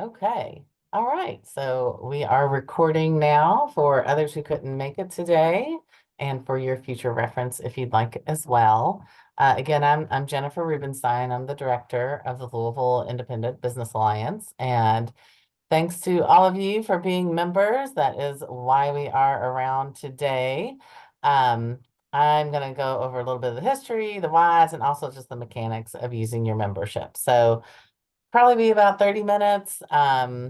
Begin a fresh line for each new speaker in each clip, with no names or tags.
Okay. All right. So we are recording now for others who couldn't make it today and for your future reference if you'd like as well. Again, I'm Jennifer Rubenstein. I'm the director of the Louisville Independent Business Alliance. And thanks to all of you for being members. That is why we are around today. Um, I'm going to go over a little bit of the history, the whys, and also just the mechanics of using your membership. So probably be about 30 minutes. Hop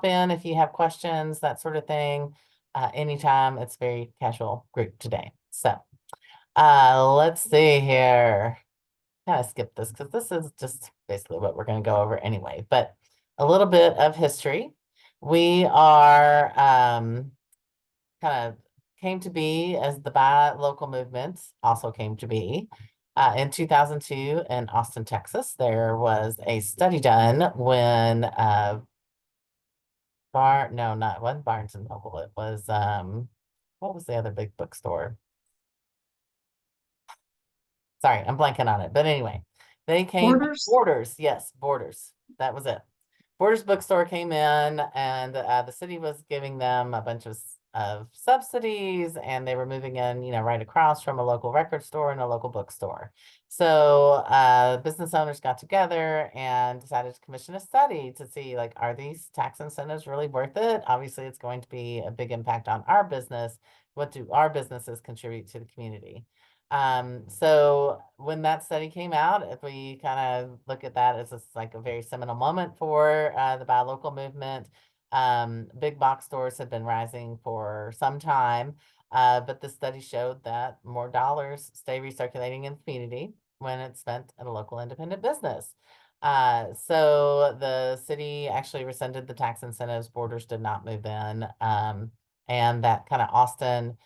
in if you have questions, that sort of thing. Anytime. It's very casual group today. So let's see here. Kind of skip this because this is just basically what we're going to go over anyway. But a little bit of history. We are kind of came to be as the Buy Local movement also came to be. In 2002 in Austin, Texas, there was a study done when no, not one Barnes and Noble. It was what was the other big bookstore? Sorry, I'm blanking on it. But anyway, they came
Orders?
Borders, yes, Borders. That was it. Borders Bookstore came in, and the city was giving them a bunch of subsidies, and they were moving in, right across from a local record store and a local bookstore. So business owners got together and decided to commission a study to see, like, are these tax incentives really worth it? Obviously, it's going to be a big impact on our business. What do our businesses contribute to the community? So when that study came out, if we kind of look at that as just like a very seminal moment for the buy local movement, big box stores have been rising for some time, but the study showed that more dollars stay recirculating in the community when it's spent at a local independent business. So the city actually rescinded the tax incentives, Borders did not move in, and that kind of Austin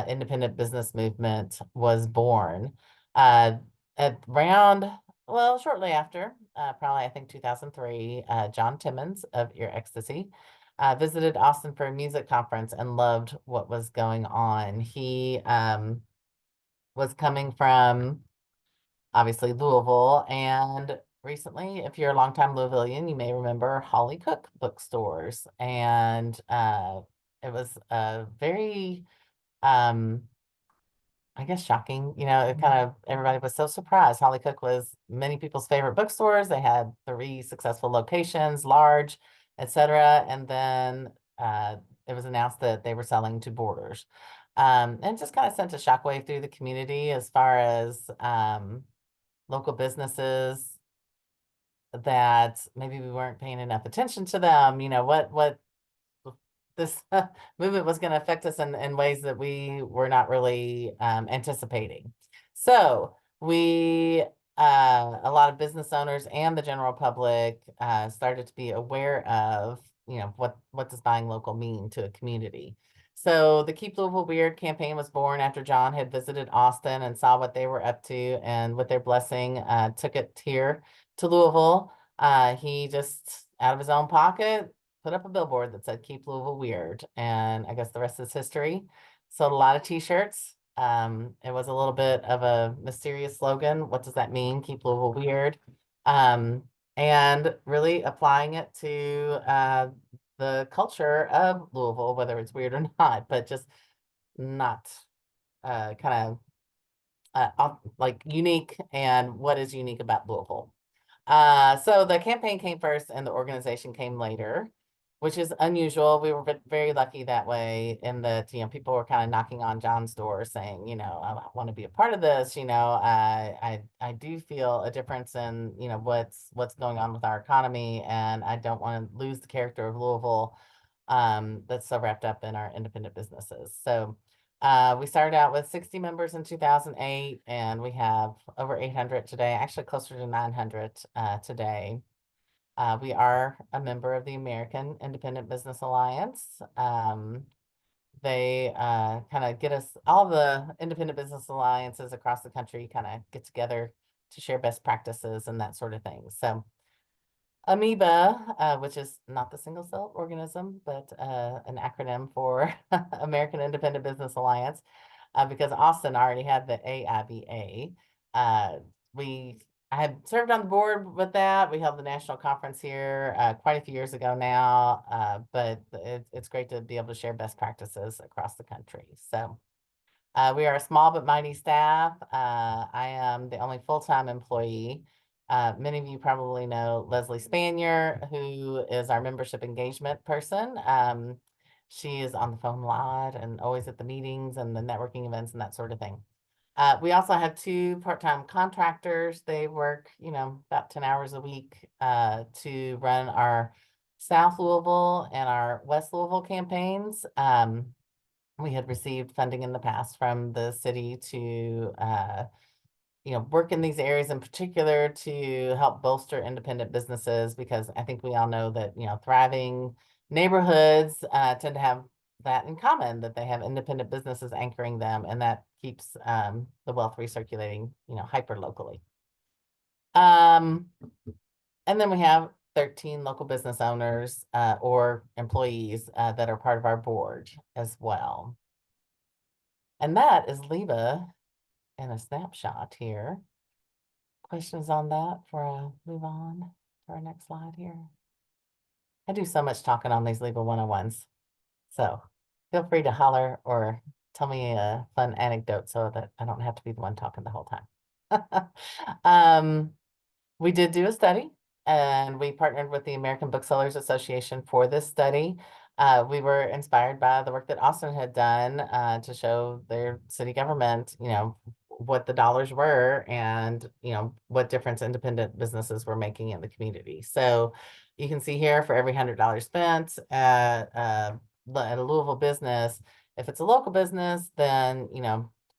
independent business movement was born. Uh, at around, well, shortly after, probably I think 2003, John Timmons of Ear Ecstasy visited Austin for a music conference and loved what was going on. He was coming from obviously Louisville, and recently, if you're a longtime Louisvillian, you may remember Holly Cook bookstores, and it was a very I guess shocking. It kind of everybody was so surprised. Holly Cook was many people's favorite bookstores. They had three successful locations, large, etc. And then it was announced that they were selling to Borders. And just kind of sent a shockwave through the community as far as local businesses that maybe we weren't paying enough attention to them. What this movement was going to affect us in ways that we were not really anticipating. So a lot of business owners and the general public started to be aware of, what does buying local mean to a community. So the Keep Louisville Weird campaign was born after John had visited Austin and saw what they were up to, and with their blessing, took it here to Louisville. He just out of his own pocket put up a billboard that said "Keep Louisville Weird," and I guess the rest is history. Sold a lot of T-shirts. It was a little bit of a mysterious slogan. What does that mean? Keep Louisville Weird. Um, and really applying it to the culture of Louisville, whether it's weird or not, but just not kind of like unique and what is unique about Louisville. So the campaign came first and the organization came later, which is unusual. We were very lucky that way in that, people were kind of knocking on John's door saying, I want to be a part of this. I do feel a difference in, what's going on with our economy, and I don't want to lose the character of Louisville that's so wrapped up in our independent businesses. So we started out with 60 members in 2008, and we have over 800 today, actually closer to 900 today. We are a member of the American Independent Business Alliance. They kind of get us, all the independent business alliances across the country kind of get together to share best practices and that sort of thing. So amoeba, which is not the single cell organism, but an acronym for American Independent Business Alliance, because Austin already had the AIBA. We I had served on the board with that. We held the national conference here quite a few years ago now, but it's great to be able to share best practices across the country. So we are a small but mighty staff. I am the only full-time employee. Many of you probably know Leslie Spanier, who is our membership engagement person. She is on the phone a lot and always at the meetings and the networking events and that sort of thing. We also have two part-time contractors. They work, about 10 hours a week to run our South Louisville and our West Louisville campaigns. We had received funding in the past from the city to, work in these areas in particular to help bolster independent businesses, because I think we all know that, thriving neighborhoods tend to have that in common, that they have independent businesses anchoring them, and that keeps the wealth recirculating, hyper locally. And then we have 13 local business owners or employees that are part of our board as well. And that is LIBA in a snapshot here. Questions on that before I move on to our next slide here? I do so much talking on these LIBA 101s. So feel free to holler or tell me a fun anecdote so that I don't have to be the one talking the whole time. We did do a study, and we partnered with the American Booksellers Association for this study. We were inspired by the work that Austin had done to show their city government, what the dollars were and, what difference independent businesses were making in the community. So you can see here for every $100 spent at a Louisville business, if it's a local business, then,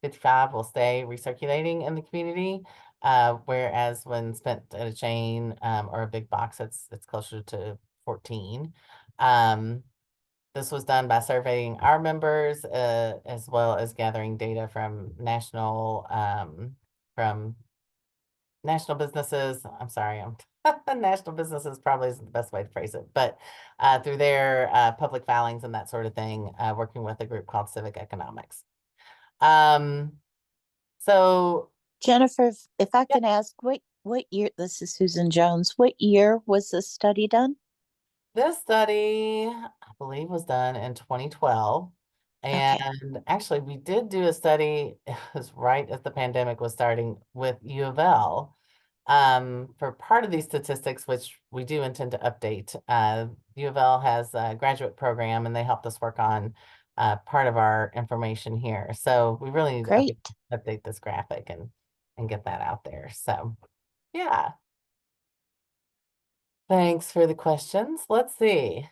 55 will stay recirculating in the community. Whereas when spent at a chain or a big box, it's closer to 14. This was done by surveying our members as well as gathering data from national businesses. I'm sorry, national businesses probably isn't the best way to phrase it, but through their public filings and that sort of thing, working with a group called Civic Economics. So
Jennifer, if I can ask, what year, this is Susan Jones, what year was this study done?
this study, I believe, was done in 2012.
Okay,
And actually, we did do a study, it was right as the pandemic was starting with U of L. For part of these statistics, which we do intend to update. U of L has a graduate program, and they helped us work on part of our information here. So we really need to
great.
update this graphic and get that out there. So yeah. Thanks for the questions. Let's see.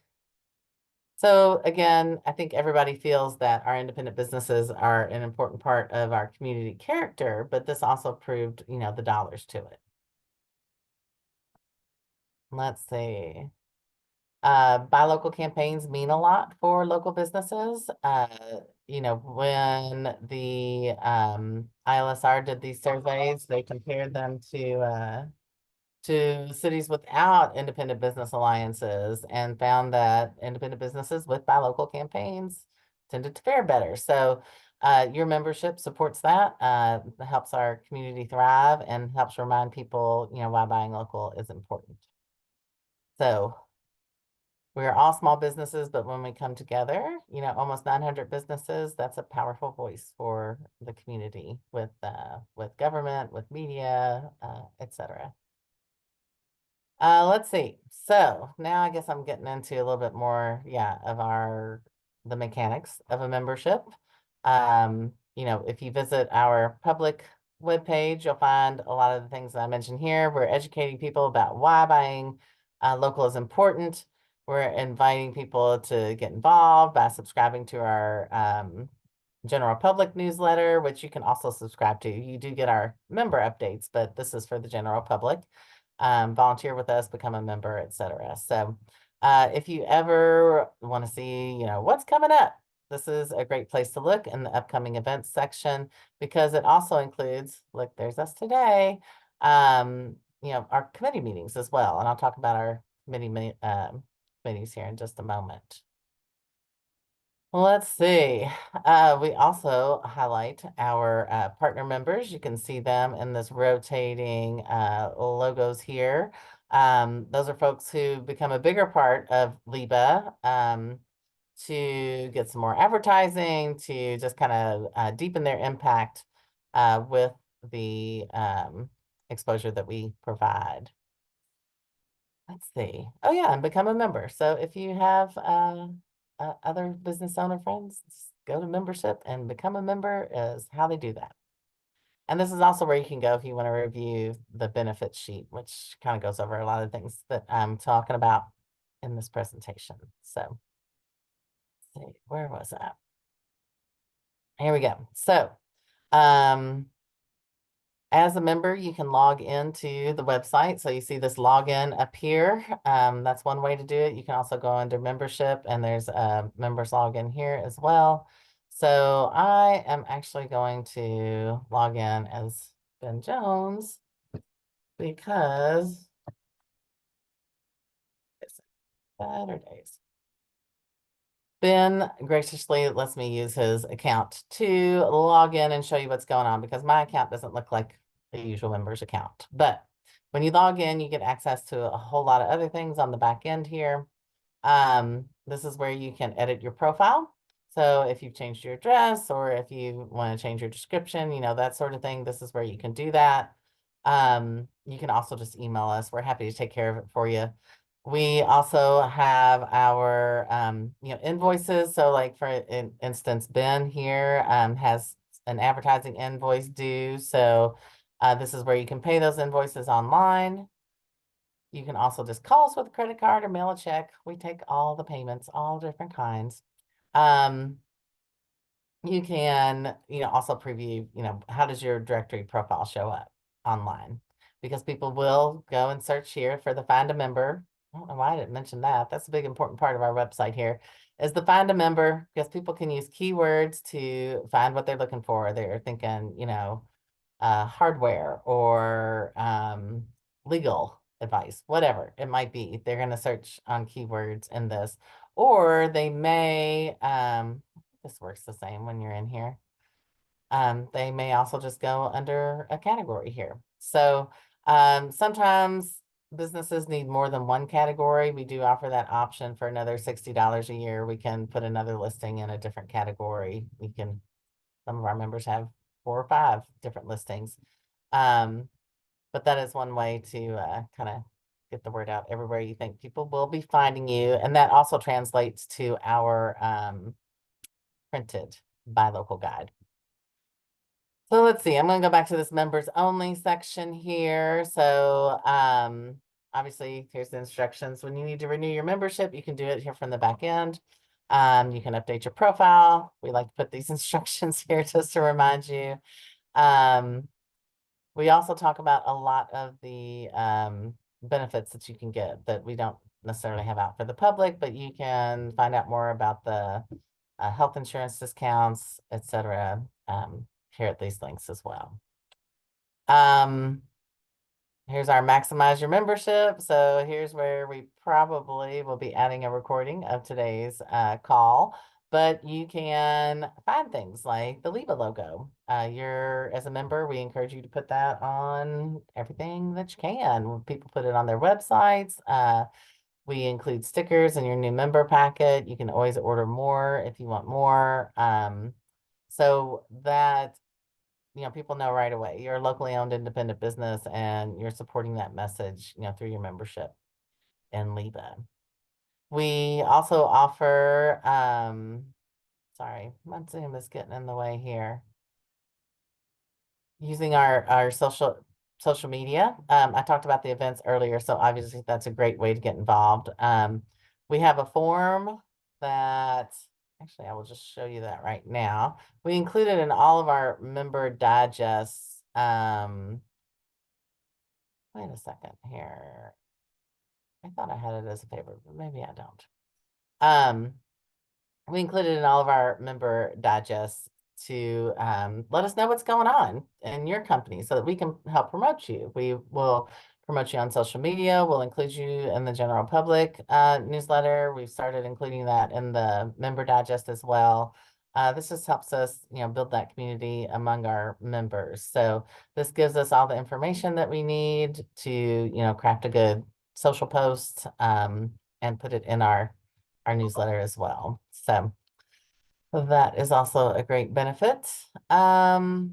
So again, I think everybody feels that our independent businesses are an important part of our community character, but this also proved, the dollars to it. Let's see. Buy local campaigns mean a lot for local businesses. When the ILSR did these surveys, they compared them to cities without independent business alliances and found that independent businesses with buy local campaigns tended to fare better. So your membership supports that, helps our community thrive, and helps remind people, why buying local is important. So we are all small businesses, but when we come together, almost 900 businesses, that's a powerful voice for the community with government, with media, etc. Let's see. So now I guess I'm getting into a little bit more, of the mechanics of a membership. If you visit our public webpage, you'll find a lot of the things that I mentioned here. We're educating people about why buying local is important. We're inviting people to get involved by subscribing to our general public newsletter, which you can also subscribe to. You do get our member updates, but this is for the general public. Volunteer with us, become a member, etc. So if you ever want to see, what's coming up, this is a great place to look in the upcoming events section, because it also includes, look, there's us today, our committee meetings as well. And I'll talk about our committees here in just a moment. Well, let's see. We also highlight our partner members. You can see them in this rotating logos here. Those are folks who become a bigger part of LIBA to get some more advertising, to just kind of deepen their impact with the exposure that we provide. Let's see. Oh yeah, and become a member. So if you have other business owner friends, go to membership and become a member is how they do that. And this is also where you can go if you want to review the benefit sheet, which kind of goes over a lot of things that I'm talking about in this presentation. So let's see, where was that? Here we go. So um, as a member, you can log into the website. So you see this login up here. That's one way to do it. You can also go under membership and there's a members login here as well. So I am actually going to log in as Ben Jones because it's Saturdays. Ben graciously lets me use his account to log in and show you what's going on because my account doesn't look like the usual member's account. But when you log in, you get access to a whole lot of other things on the back end here. This is where you can edit your profile. So if you've changed your address or if you want to change your description, that sort of thing, this is where you can do that. You can also just email us. We're happy to take care of it for you. We also have our invoices. So like for instance, Ben here has an advertising invoice due. So this is where you can pay those invoices online. You can also just call us with a credit card or mail a check. We take all the payments, all different kinds. Um, you can, also preview, how does your directory profile show up online? Because people will go and search here for the find a member. I don't know why I didn't mention that. That's a big important part of our website here is the find a member because people can use keywords to find what they're looking for. They're thinking, hardware or legal advice, whatever it might be. They're going to search on keywords in this, or they may, this works the same when you're in here. They may also just go under a category here. So sometimes businesses need more than one category. We do offer that option for another $60 a year. We can put another listing in a different category. Some of our members have 4 or 5 different listings. But that is one way to kind of get the word out everywhere you think people will be finding you. And that also translates to our printed buy local guide. So let's see, I'm going to go back to this members only section here. So obviously here's the instructions. When you need to renew your membership, you can do it here from the back end. You can update your profile. We like to put these instructions here just to remind you. We also talk about a lot of the benefits that you can get that we don't necessarily have out for the public, but you can find out more about the health insurance discounts, etc. Here at these links as well. Here's our maximize your membership. So here's where we probably will be adding a recording of today's call, but you can find things like the LIBA logo. As a member, we encourage you to put that on everything that you can. People put it on their websites. We include stickers in your new member packet. You can always order more if you want more. So that people know right away you're a locally owned independent business and you're supporting that message, through your membership in LIBA. We also offer, sorry, my Zoom is getting in the way here. Using our social media. I talked about the events earlier, so obviously that's a great way to get involved. We have a form that actually I will just show you that right now. We included in all of our member digests. Wait a second here. I thought I had it as a paper, but maybe I don't. We included in all of our member digests to let us know what's going on in your company so that we can help promote you. We will promote you on social media. We'll include you in the general public newsletter. We've started including that in the member digest as well. This just helps us, build that community among our members. So this gives us all the information that we need to, craft a good social post and put it in our newsletter as well. So that is also a great benefit. The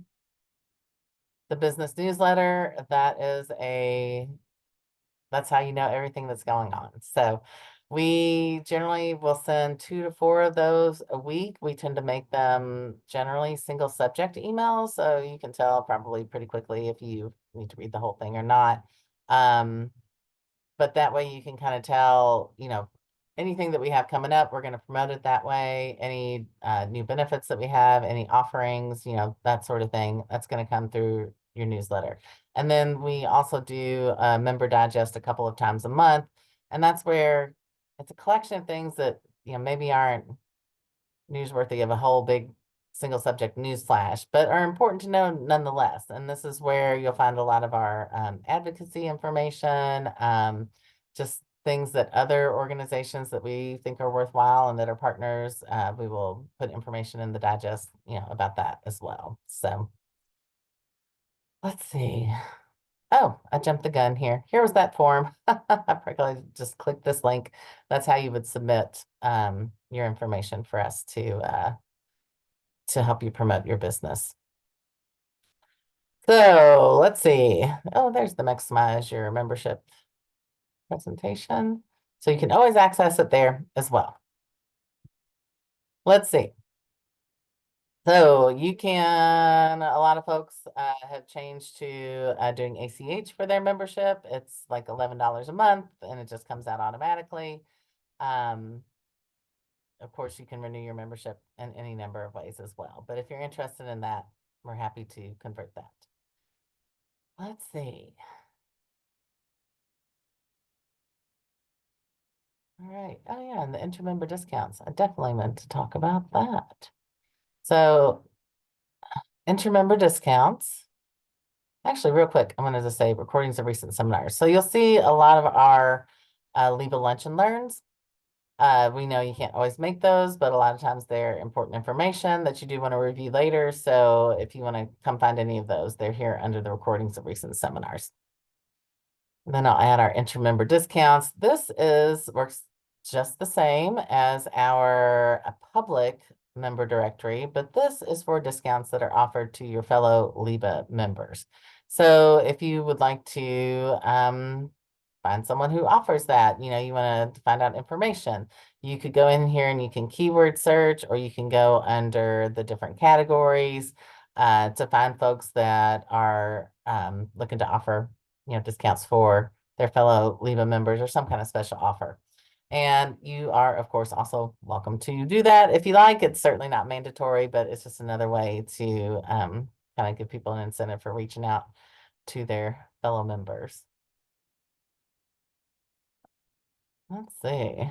business newsletter, that's how you know everything that's going on. So we generally will send 2 to 4 of those a week. We tend to make them generally single subject emails, so you can tell probably pretty quickly if you need to read the whole thing or not. But that way you can kind of tell, anything that we have coming up, we're going to promote it that way. Any new benefits that we have, any offerings, that sort of thing, that's going to come through your newsletter. And then we also do a member digest a couple of times a month. And that's where it's a collection of things that, maybe aren't newsworthy of a whole big single subject news flash, but are important to know nonetheless. And this is where you'll find a lot of our advocacy information, just things that other organizations that we think are worthwhile and that are partners, we will put information in the digest, about that as well. So let's see. Oh, I jumped the gun here. Here was that form. I probably just clicked this link. That's how you would submit your information for us to help you promote your business. So let's see. Oh, there's the Maximize Your Membership presentation. So you can always access it there as well. Let's see. So you can, a lot of folks have changed to doing ACH for their membership. It's like $11 a month and it just comes out automatically. Of course, you can renew your membership in any number of ways as well. But if you're interested in that, we're happy to convert that. Let's see. All right. Oh, yeah. And the intermember discounts. I definitely meant to talk about that. So, intermember discounts. Actually, real quick, I'm going to just say recordings of recent seminars. So, you'll see a lot of our LIBA Lunch and Learns. We know you can't always make those, but a lot of times they're important information that you do want to review later. So, if you want to come find any of those, they're here under the recordings of recent seminars. And then I'll add our intermember discounts. This works just the same as our public member directory, but this is for discounts that are offered to your fellow LIBA members. So if you would like to find someone who offers that, you want to find out information, you could go in here and you can keyword search, or you can go under the different categories to find folks that are looking to offer discounts for their fellow LIBA members or some kind of special offer. And you are, of course, also welcome to do that if you like. It's certainly not mandatory, but it's just another way to kind of give people an incentive for reaching out to their fellow members. Let's see.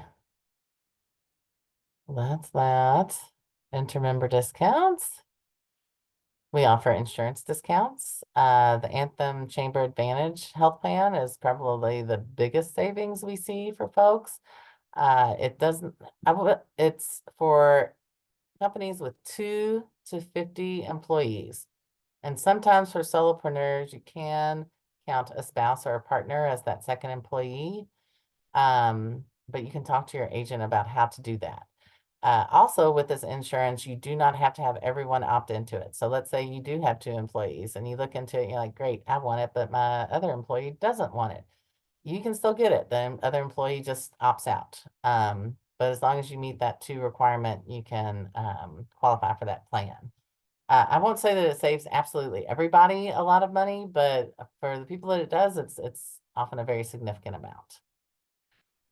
That's that. Intermember discounts. We offer insurance discounts. The Anthem Chamber Advantage Health Plan is probably the biggest savings we see for folks. It doesn't, it's for companies with 2 to 50 employees. And sometimes for solopreneurs, you can count a spouse or a partner as that second employee. But you can talk to your agent about how to do that. Also, with this insurance, you do not have to have everyone opt into it. So let's say you do have 2 employees and you look into it, you're like, great, I want it, but my other employee doesn't want it. You can still get it. The other employee just opts out. But as long as you meet that 2 requirement, you can qualify for that plan. I won't say that it saves absolutely everybody a lot of money, but for the people that it does, it's often a very significant amount.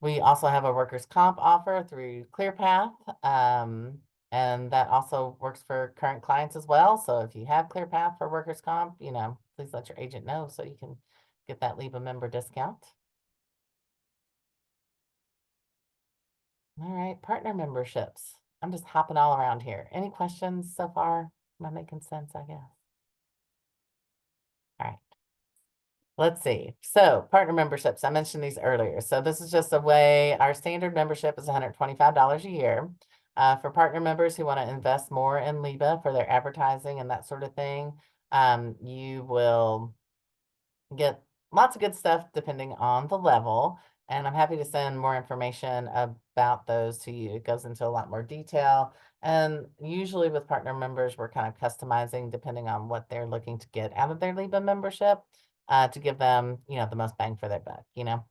We also have a workers' comp offer through ClearPath, and that also works for current clients as well. So if you have ClearPath for workers' comp, please let your agent know so you can get that LIBA member discount. All right, partner memberships. I'm just hopping all around here. Any questions so far? Am I making sense, I guess? All right. Let's see. So partner memberships, I mentioned these earlier. So this is just a way, our standard membership is $125 a year. For partner members who want to invest more in LIBA for their advertising and that sort of thing, you will get lots of good stuff depending on the level. And I'm happy to send more information about those to you. It goes into a lot more detail. And usually with partner members, we're kind of customizing depending on what they're looking to get out of their LIBA membership to give them, the most bang for their buck. Well,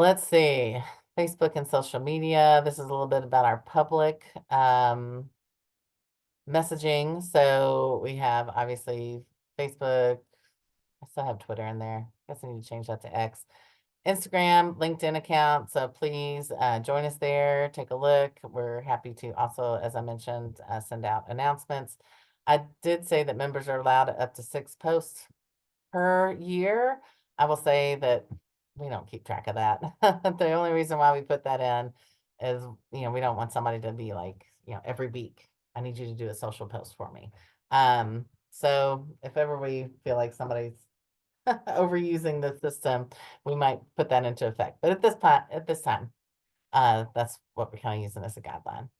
let's see. Facebook and social media. This is a little bit about our public messaging. So we have obviously Facebook. I still have Twitter in there. Guess I need to change that to X. Instagram, LinkedIn account. So please join us there. Take a look. We're happy to also, as I mentioned, send out announcements. I did say that members are allowed up to 6 posts per year. I will say that we don't keep track of that. The only reason why we put that in is, we don't want somebody to be like, every week, I need you to do a social post for me. So if ever we feel like somebody's overusing the system, we might put that into effect. But at this time, that's what we're kind of using as a guideline.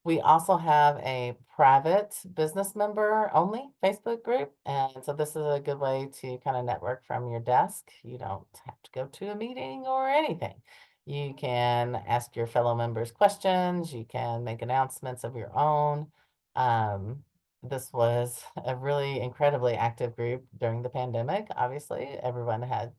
We also have a private business member only Facebook group. And so this is a good way to kind of network from your desk. You don't have to go to a meeting or anything. You can ask your fellow members questions. You can make announcements of your own. This was a really incredibly active group during the pandemic. Obviously, everyone had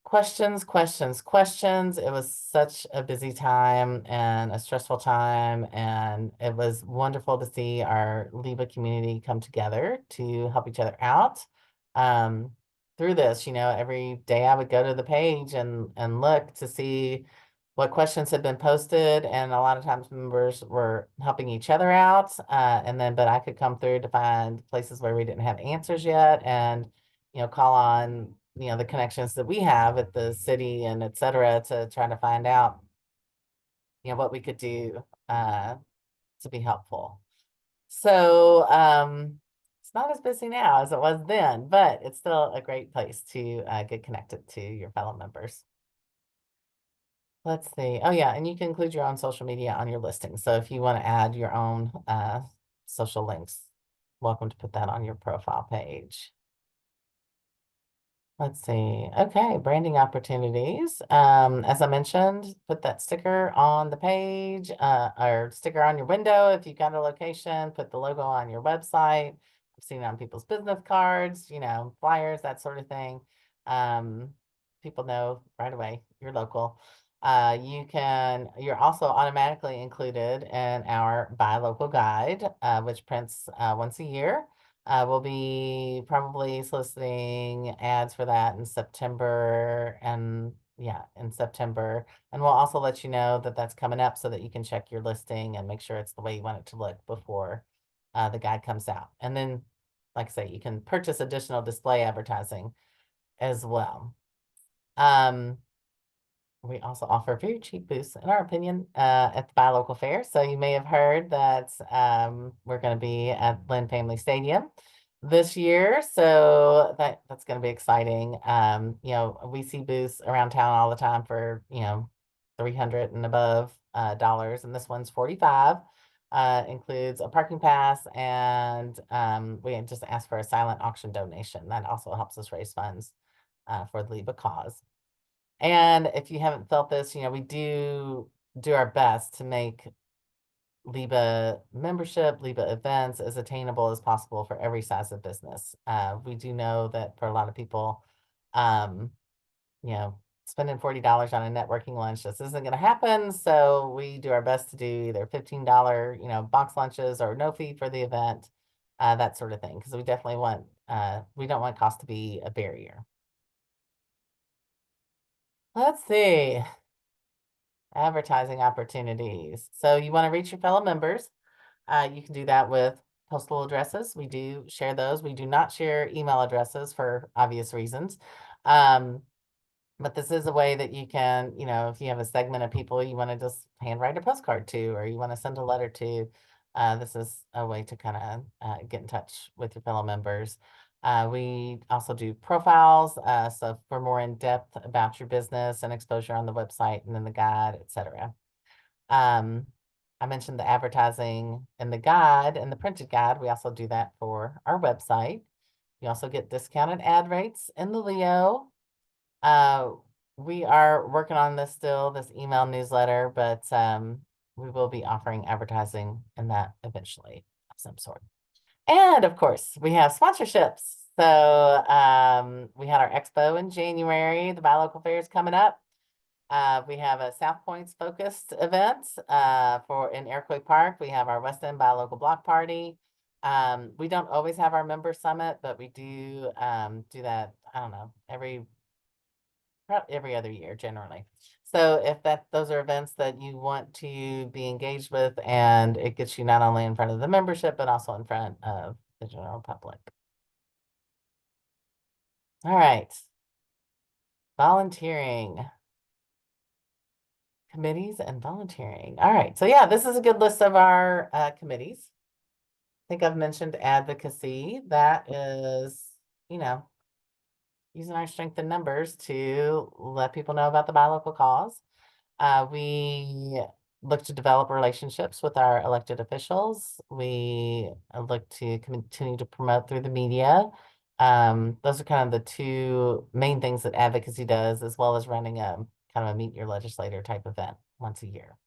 questions, questions, questions. It was such a busy time and a stressful time, and it was wonderful to see our LIBA community come together to help each other out. Um, Through this, every day I would go to the page and look to see what questions had been posted, and a lot of times members were helping each other out, but I could come through to find places where we didn't have answers yet, and call on, the connections that we have at the city and et cetera to try to find out, what we could do to be helpful. So it's not as busy now as it was then, but it's still a great place to get connected to your fellow members. Let's see. Oh yeah, and you can include your own social media on your listing. So if you want to add your own social links, welcome to put that on your profile page. Let's see. Okay, branding opportunities. As I mentioned, put that sticker on the page, or sticker on your window if you've got a location, put the logo on your website. I've seen it on people's business cards, flyers, that sort of thing. People know right away you're local. You're also automatically included in our Buy Local guide, which prints once a year. We'll be probably soliciting ads for that in September, and yeah, in September. And we'll also let you know that that's coming up so that you can check your listing and make sure it's the way you want it to look before the guide comes out. And then, like I say, you can purchase additional display advertising as well. We also offer very cheap booths, in our opinion, at the Buy Local Fair. So you may have heard that we're going to be at Lynn Family Stadium this year. So that's going to be exciting. We see booths around town all the time for, 300 and above dollars. And this one's 45. Includes a parking pass, and we just ask for a silent auction donation. That also helps us raise funds for the LIBA cause. And if you haven't felt this, we do our best to make LIBA membership, LIBA events as attainable as possible for every size of business. We do know that for a lot of people, um, spending $40 on a networking lunch just isn't going to happen. So we do our best to do either $15, box lunches or no fee for the event, that sort of thing. Because we definitely we don't want cost to be a barrier. Let's see. Advertising opportunities. So you want to reach your fellow members. You can do that with postal addresses. We do share those. We do not share email addresses for obvious reasons. But this is a way that you can, if you have a segment of people you want to just handwrite a postcard to, or you want to send a letter to, this is a way to kind of get in touch with your fellow members. We also do profiles, so for more in-depth about your business and exposure on the website and then the guide, etc. I mentioned the advertising in the guide and the printed guide. We also do that for our website. You also get discounted ad rates in the Leo. Uh, we are working on this still, this email newsletter, but we will be offering advertising in that eventually of some sort. And of course, we have sponsorships. So we had our expo in January. The Buy Local Fair is coming up. We have a South Points focused event for in Iroquois Park. We have our West End Buy Local Block Party. We don't always have our member summit, but we do do that, I don't know, every other year generally. So if those are events that you want to be engaged with, and it gets you not only in front of the membership, but also in front of the general public. All right. Volunteering. Committees and volunteering. All right. So yeah, this is a good list of our committees. I think I've mentioned advocacy. That is, you know, using our strength in numbers to let people know about the buy local cause. We look to develop relationships with our elected officials. We look to continue to promote through the media. Those are kind of the two main things that advocacy does, as well as running a kind of a meet your legislator type event once a year.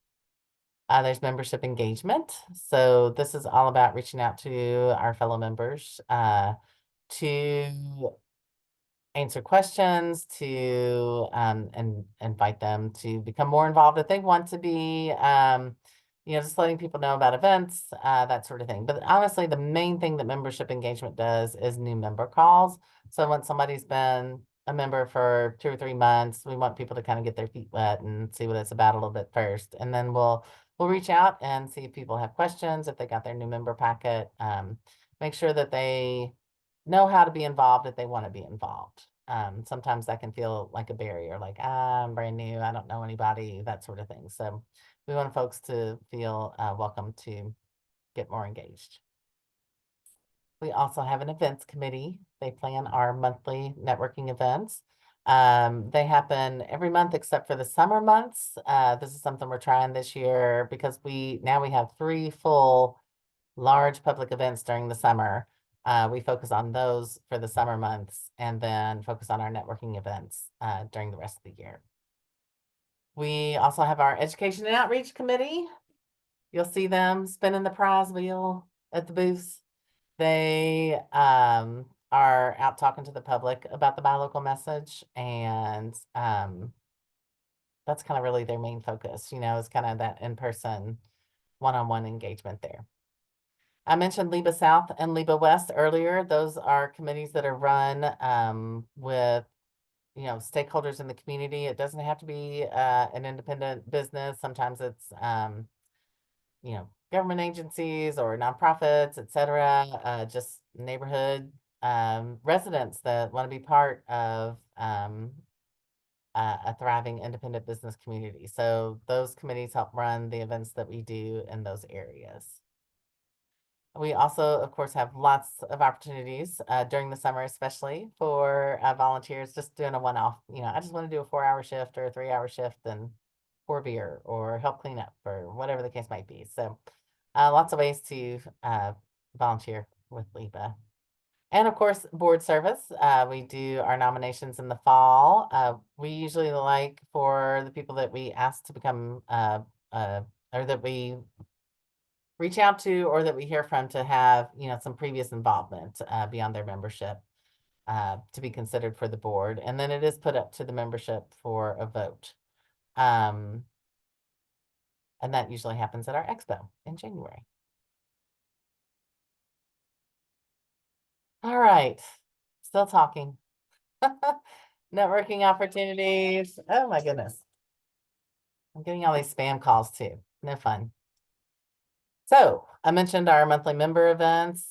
There's membership engagement. So this is all about reaching out to our fellow members to answer questions, to and invite them to become more involved if they want to be. Just letting people know about events, that sort of thing. But honestly, the main thing that membership engagement does is new member calls. So when somebody's been a member for 2 or 3 months, we want people to kind of get their feet wet and see what it's about a little bit first. And then we'll reach out and see if people have questions, if they got their new member packet. Make sure that they know how to be involved if they want to be involved. Sometimes that can feel like a barrier, like, I'm brand new, I don't know anybody, that sort of thing. So we want folks to feel welcome to get more engaged. We also have an events committee. They plan our monthly networking events. They happen every month except for the summer months. This is something we're trying this year because we have 3 full large public events during the summer. We focus on those for the summer months and then focus on our networking events during the rest of the year. We also have our education and outreach committee. You'll see them spinning the prize wheel at the booths. They are out talking to the public about the buy local message, and that's kind of really their main focus, is kind of that in-person one-on-one engagement there. I mentioned LIBA South and LIBA West earlier. Those are committees that are run with, stakeholders in the community. It doesn't have to be an independent business. Sometimes it's, government agencies or nonprofits, etc. Just neighborhood residents that want to be part of a thriving independent business community. So those committees help run the events that we do in those areas. We also, of course, have lots of opportunities during the summer, especially for volunteers just doing a one-off. I just want to do a 4-hour shift or a 3-hour shift and pour beer or help clean up or whatever the case might be. So lots of ways to volunteer with LIBA. And of course, board service. We do our nominations in the fall. We usually like for the people that we ask to become or that we reach out to or that we hear from to have, some previous involvement beyond their membership to be considered for the board. And then it is put up to the membership for a vote. And that usually happens at our expo in January. All right, still talking. Networking opportunities. Oh my goodness. I'm getting all these spam calls too. No fun. So I mentioned our monthly member events.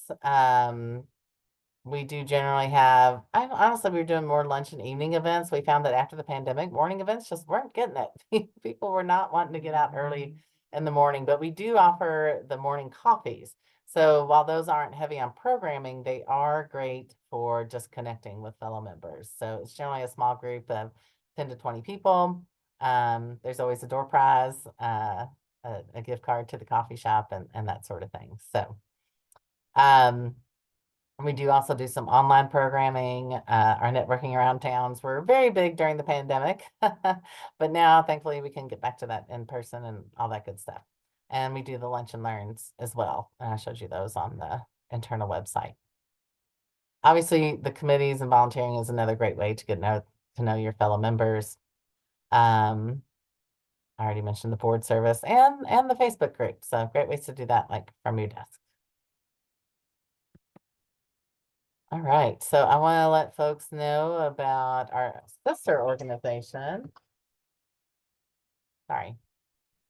We do generally have, honestly, we were doing more lunch and evening events. We found that after the pandemic, morning events just weren't getting it. People were not wanting to get out early in the morning, but we do offer the morning coffees. So while those aren't heavy on programming, they are great for just connecting with fellow members. So it's generally a small group of 10 to 20 people. There's always a door prize, a gift card to the coffee shop, and that sort of thing. So um, we do also do some online programming, our networking around towns were very big during the pandemic, but now thankfully we can get back to that in person and all that good stuff. And we do the lunch and learns as well. And I showed you those on the internal website. Obviously, the committees and volunteering is another great way to to know your fellow members. Um, I already mentioned the board service and the Facebook group. So great ways to do that, like from your desk. All right, so I want to let folks know about our sister organization. Sorry,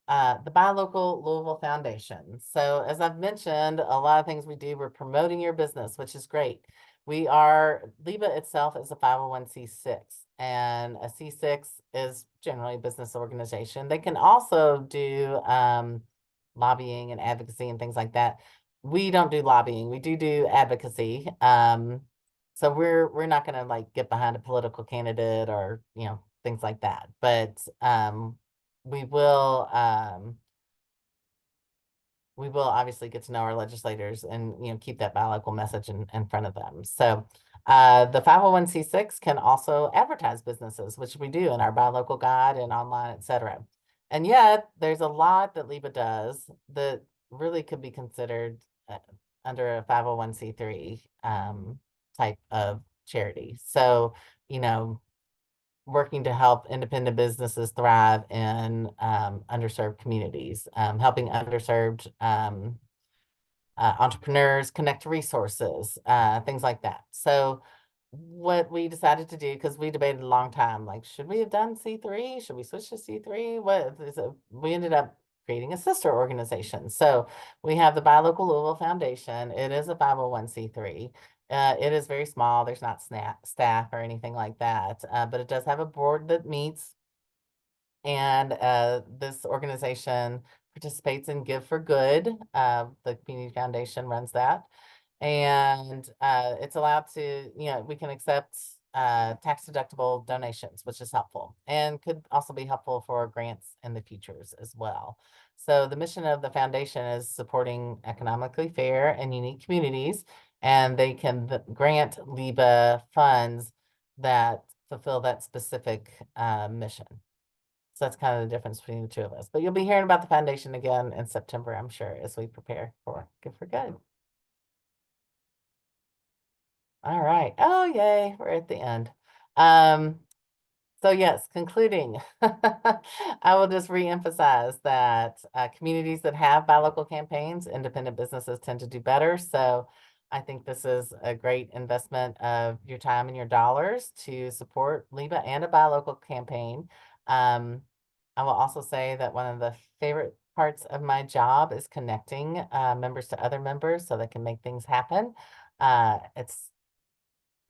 the Buy Local Louisville Foundation. So as I've mentioned, a lot of things we do, we're promoting your business, which is great. LIBA itself is a 501c6, and a C6 is generally a business organization. They can also do lobbying and advocacy and things like that. We don't do lobbying. We do advocacy. So we're not going to like get behind a political candidate or, things like that. But we will we will obviously get to know our legislators and keep that bilocal message in front of them. So the 501c6 can also advertise businesses, which we do in our bilocal guide and online, etc. And yet there's a lot that LIBA does that really could be considered under a 501c3 type of charity. So, working to help independent businesses thrive in underserved communities, helping underserved entrepreneurs connect to resources, things like that. So what we decided to do, because we debated a long time, like, should we have done C3? Should we switch to C3? We ended up creating a sister organization. So we have the Buy Local Louisville Foundation. It is a 501c3. It is very small. There's not staff or anything like that, but it does have a board that meets. And this organization participates in Give for Good. The Community Foundation runs that. And it's allowed to, we can accept tax deductible donations, which is helpful and could also be helpful for grants in the futures as well. So the mission of the foundation is supporting economically fair and unique communities, and they can grant LIBA funds that fulfill that specific mission. So that's kind of the difference between the two of us. But you'll be hearing about the foundation again in September, I'm sure, as we prepare for Good for Good. All right. Oh, yay. We're at the end. So yes, concluding, I will just reemphasize that communities that have buy local campaigns, independent businesses tend to do better. So I think this is a great investment of your time and your dollars to support LIBA and a buy local campaign. I will also say that one of the favorite parts of my job is connecting members to other members so they can make things happen. It's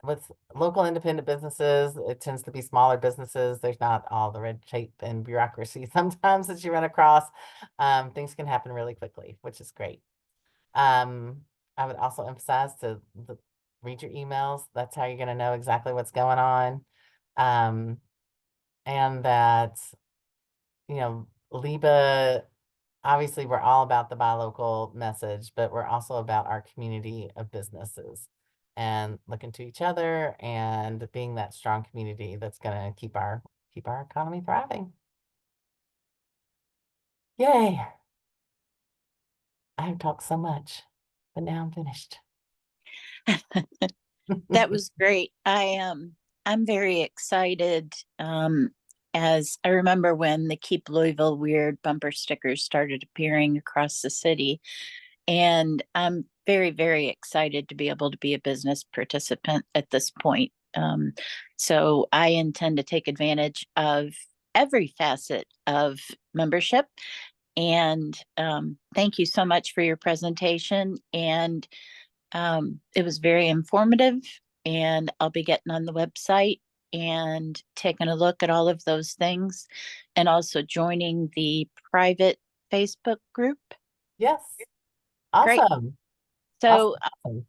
with local independent businesses, it tends to be smaller businesses. There's not all the red tape and bureaucracy sometimes that you run across. Things can happen really quickly, which is great. I would also emphasize to read your emails. That's how you're going to know exactly what's going on. And that, LIBA, obviously we're all about the buy local message, but we're also about our community of businesses and looking to each other and being that strong community that's going to keep our economy thriving. Yay. I have talked so much, but now I'm finished.
That was great. I'm very excited. As I remember when the Keep Louisville Weird bumper stickers started appearing across the city. And I'm very, very excited to be able to be a business participant at this point. So I intend to take advantage of every facet of membership. And thank you so much for your presentation. And it was very informative. And I'll be getting on the website and taking a look at all of those things and also joining the private Facebook group.
Yes.
Great.
Awesome.
So
Awesome.